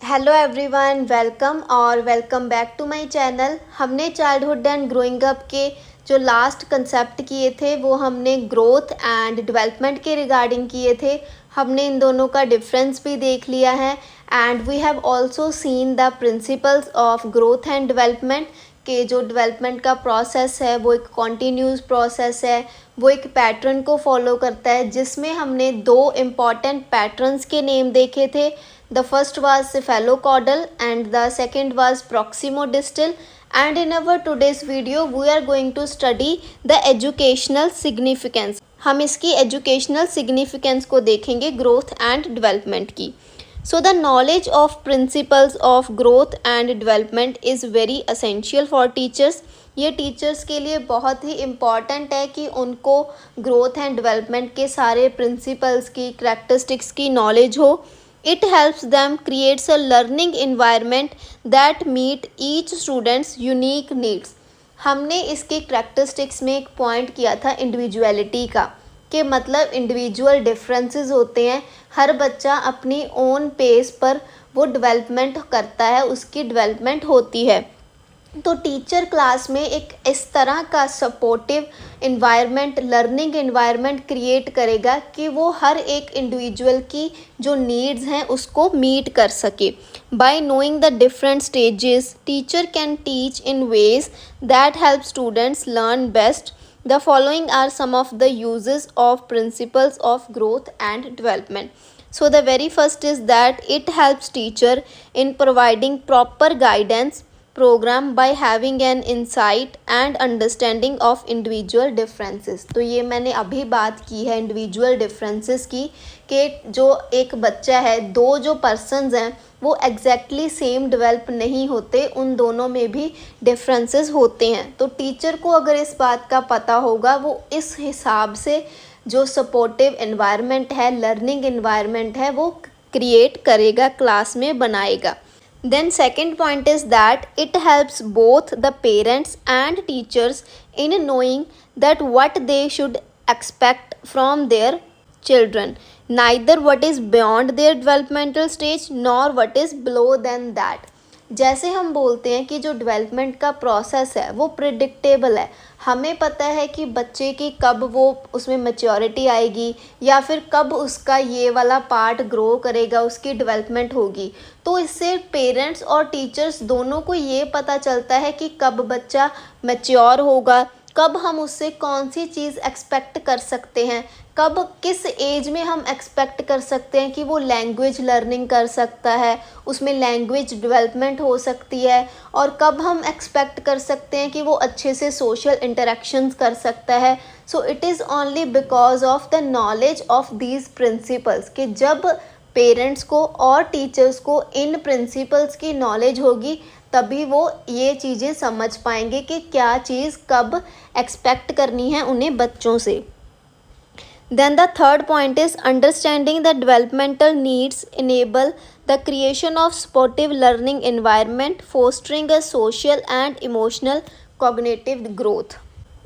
Hello everyone, welcome back to my channel. हमने childhood and growing up के जो last concept किए थे वो हमने ग्रोथ एंड डेवलपमेंट के रिगार्डिंग किए थे। हमने इन दोनों का डिफरेंस भी देख लिया है and we have also seen the principles of growth and development के जो डेवलपमेंट का प्रोसेस है वो एक कॉन्टीन्यूस प्रोसेस है, वो एक पैटर्न को फॉलो करता है जिसमें हमने दो इम्पॉर्टेंट पैटर्न्स के नेम देखे थे। The first was cephalocaudal and the second was proximodistal, and in our today's video we are going to study the educational significance। हम इसकी educational significance को देखेंगे growth and development की। So the knowledge of principles of growth and development is very essential for teachers। ये teachers के लिए बहुत ही important है कि उनको ग्रोथ एंड डेवलपमेंट के सारे प्रिंसिपल्स की करैक्टरिस्टिक्स की नॉलेज हो। It helps them creates a learning environment that meet each student's unique needs। हमने इसके करैक्टरिस्टिक्स में एक पॉइंट किया था इंडिविजुअलिटी का, कि मतलब इंडिविजुअल डिफरेंसेस होते हैं। हर बच्चा अपनी ओन पेस पर वो डेवलपमेंट करता है, उसकी डेवलपमेंट होती है। तो टीचर क्लास में एक इस तरह का supportive environment, learning environment create करेगा कि वो हर एक इंडिविजुअल की जो नीड्स हैं उसको मीट कर सके। By knowing the different stages teacher can teach in ways that help students learn best. The following are some of the uses of principles of growth and development. So the very first is that it helps teacher in providing proper guidance program by having an insight and understanding of individual differences। तो ये मैंने अभी बात की है individual differences की, कि जो एक बच्चा है, दो जो पर्सन्स हैं वो एग्जैक्टली सेम डेवलप नहीं होते, उन दोनों में भी डिफरेंसेस होते हैं। तो टीचर को अगर इस बात का पता होगा, वो इस हिसाब से जो सपोर्टिव एनवायरनमेंट है, लर्निंग एनवायरनमेंट है, वो क्रिएट करेगा, क्लास में बनाएगा। Then second point is that it helps both the parents and teachers in knowing that what they should expect from their children, neither what is beyond their developmental stage nor what is below than that। जैसे हम बोलते हैं कि जो development का process है वो predictable है। हमें पता है कि बच्चे की कब वो उसमें मैच्योरिटी आएगी या फिर कब उसका ये वाला पार्ट ग्रो करेगा, उसकी डेवलपमेंट होगी। तो इससे पेरेंट्स और टीचर्स दोनों को ये पता चलता है कि कब बच्चा मैच्योर होगा, कब हम उससे कौन सी चीज़ एक्सपेक्ट कर सकते हैं, कब किस एज में हम एक्सपेक्ट कर सकते हैं कि वो लैंग्वेज लर्निंग कर सकता है, उसमें लैंग्वेज डेवलपमेंट हो सकती है, और कब हम एक्सपेक्ट कर सकते हैं कि वो अच्छे से सोशल इंटरेक्शंस कर सकता है। So it is only because of the knowledge of these principles, कि जब पेरेंट्स को और टीचर्स को इन प्रिंसिपल्स की नॉलेज होगी तभी वो ये चीज़ें समझ पाएंगे कि क्या चीज़ कब एक्सपेक्ट करनी है उन्हें बच्चों से। Then the third point is understanding the developmental needs enable the creation of supportive learning environment, fostering a social and emotional cognitive growth।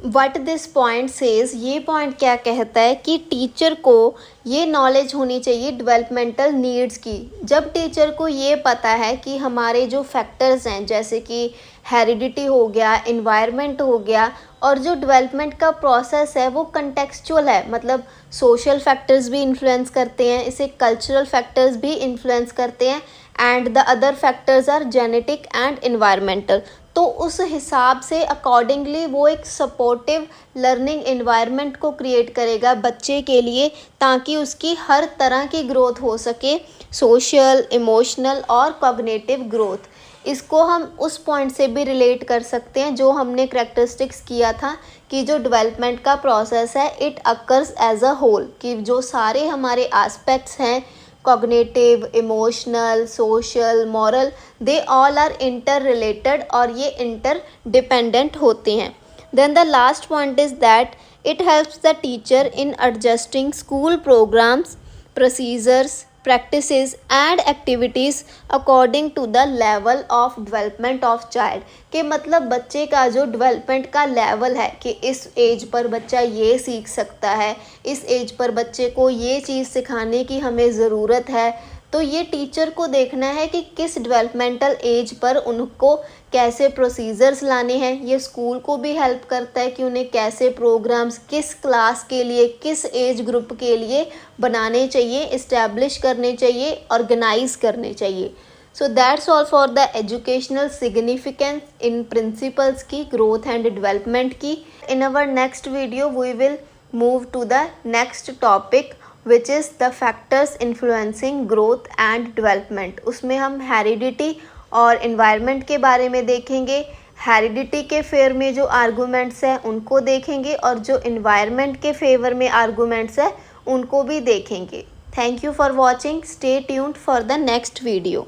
What this point says, ये पॉइंट क्या कहता है कि टीचर को ये नॉलेज होनी चाहिए डेवलपमेंटल नीड्स की। जब टीचर को ये पता है कि हमारे जो फैक्टर्स हैं, जैसे कि हेरिडिटी हो गया, इन्वायरमेंट हो गया, और जो डेवलपमेंट का प्रोसेस है वो कंटेक्चुअल है, मतलब सोशल फैक्टर्स भी इन्फ्लुएंस करते हैं, इसे कल्चरल फैक्टर्स भी इन्फ्लुएंस करते हैं, and the other factors are genetic and environmental. तो उस हिसाब से अकॉर्डिंगली वो एक सपोर्टिव लर्निंग एनवायरनमेंट को क्रिएट करेगा बच्चे के लिए, ताकि उसकी हर तरह की ग्रोथ हो सके, सोशल, इमोशनल और कॉग्निटिव ग्रोथ। इसको हम उस पॉइंट से भी रिलेट कर सकते हैं जो हमने करैक्टरिस्टिक्स किया था कि जो डेवलपमेंट का प्रोसेस है it occurs as a whole, कि जो सारे हमारे एस्पेक्ट्स हैं, cognitive, emotional, social, moral, they all are interrelated और ये इंटर डिपेंडेंट होते हैं। Then the last point is that it helps the teacher in adjusting school programs, procedures, practices and activities according to the level of development of child। के मतलब बच्चे का जो development का लेवल है कि इस एज पर बच्चा ये सीख सकता है, इस एज पर बच्चे को ये चीज़ सिखाने की हमें ज़रूरत है, तो ये टीचर को देखना है कि किस डेवलपमेंटल एज पर उनको कैसे प्रोसीजर्स लाने हैं। ये स्कूल को भी हेल्प करता है कि उन्हें कैसे प्रोग्राम्स किस क्लास के लिए, किस एज ग्रुप के लिए बनाने चाहिए, इस्टेब्लिश करने चाहिए, ऑर्गेनाइज करने चाहिए। So that's all for the educational significance in principals की, ग्रोथ एंड डेवलपमेंट की। In our next video we will move to the next topic which is the factors influencing growth and development. उसमें हम heredity और environment के बारे में देखेंगे। Heredity के फेवर में जो आर्गूमेंट्स हैं उनको देखेंगे और जो इन्वायरमेंट के फेवर में आर्गूमेंट्स हैं उनको भी देखेंगे। Thank you for watching. Stay tuned for the next video.